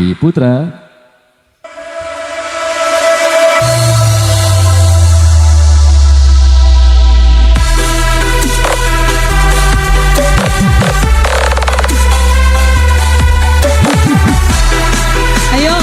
Putra. Ayo.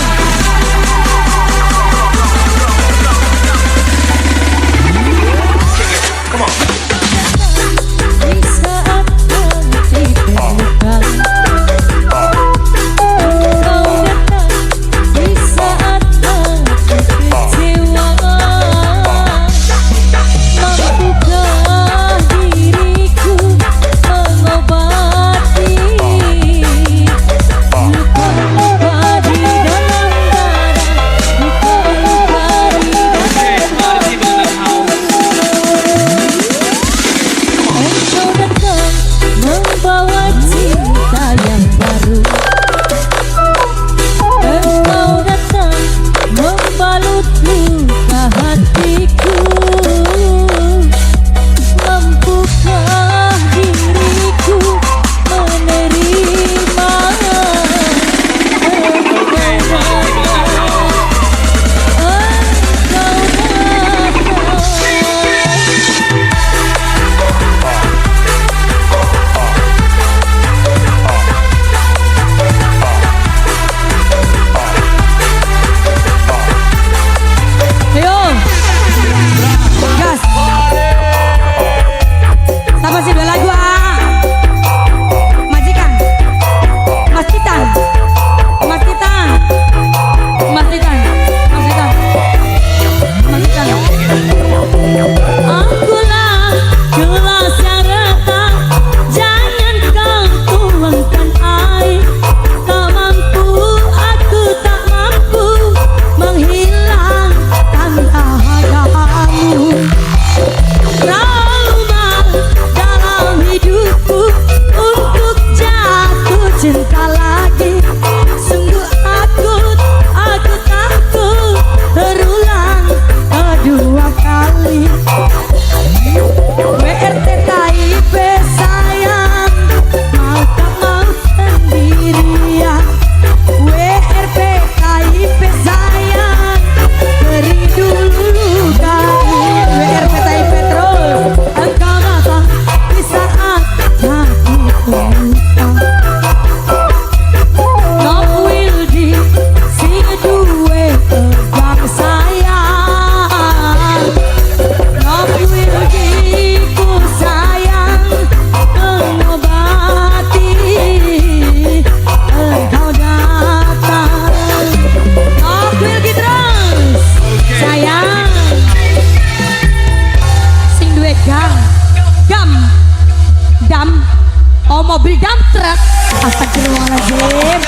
Mobil dump truck, astagfirullahaladzim.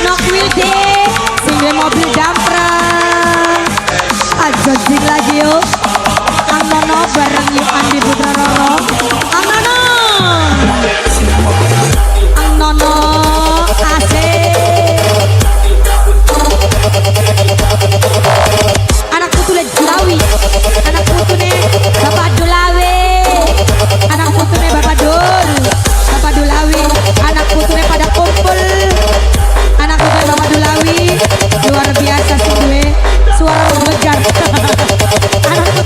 Nok Wilde, single mobil dump truck. Aja jing lagi yuk. Ang Nono bareng yuk Andi Putra Roro. Ang Nono, Ang Nono asik. Anak putu le Julawi, anak putu ne Bapak Julawi, anak putu ne Bapak Dul. Bapak Dulawi, anak putunya pada kumpul. Anak putunya Bapak Dulawi, luar biasa sih gue, suara menggelegar. Anak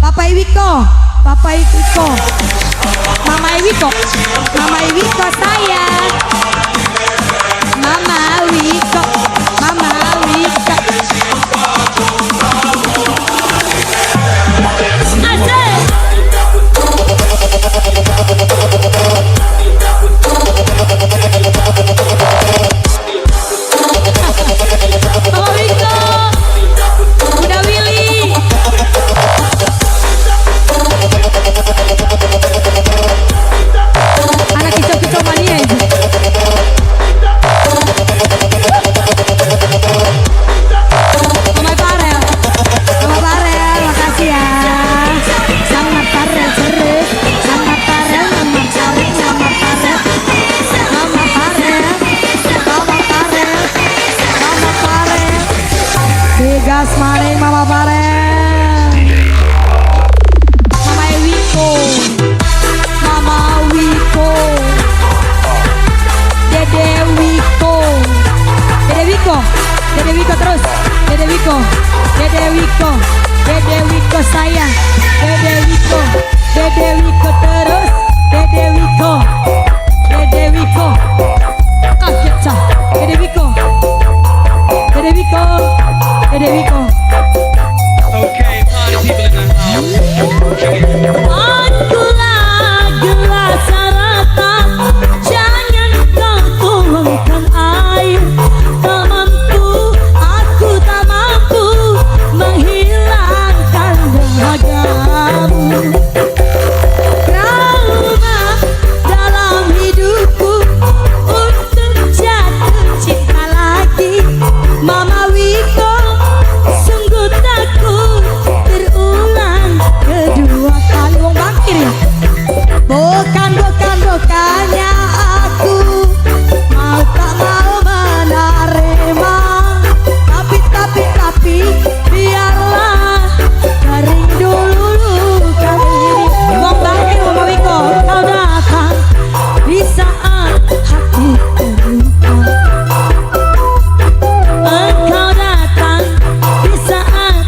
Papa Iwiko, Papa Iwiko, Mama Iwiko, Mama Iwiko sayang, Mama Iwiko, Mama Iwiko. Gas maning Mama Paren, Mama Wiko, Mama Wiko, Dede Wiko, Dede Wiko, Dede Wiko terus, Dede Wiko, Dede Wiko, Dede Wiko sayang, Dede Wiko, Dede Wiko terus, Dede Wiko, Dede Wiko, kaget cah, Dede Wiko, Dede Wiko. Dede Wiko. Okay, party people in the house. Akulah gelas rata, jangan kau tuangkan air. Tak mampu, aku tak mampu menghilangkan dahagamu. Trauma dalam hidupku untuk jatuh cinta lagi, Mama Wiko. Bukannya aku mau tak mau menerima, tapi biarlah kering dulu luka ini. Wong bangkir Mama Wiko, kau datang di saat hati terluka. Engkau datang di saat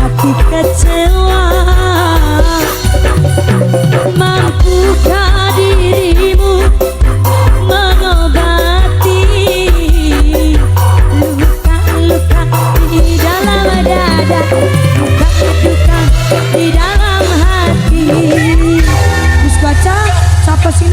hati kecewa. Mampukah dirimu mengobati luka-luka di dalam dada, luka-luka di dalam hati? Terus baca siapa sih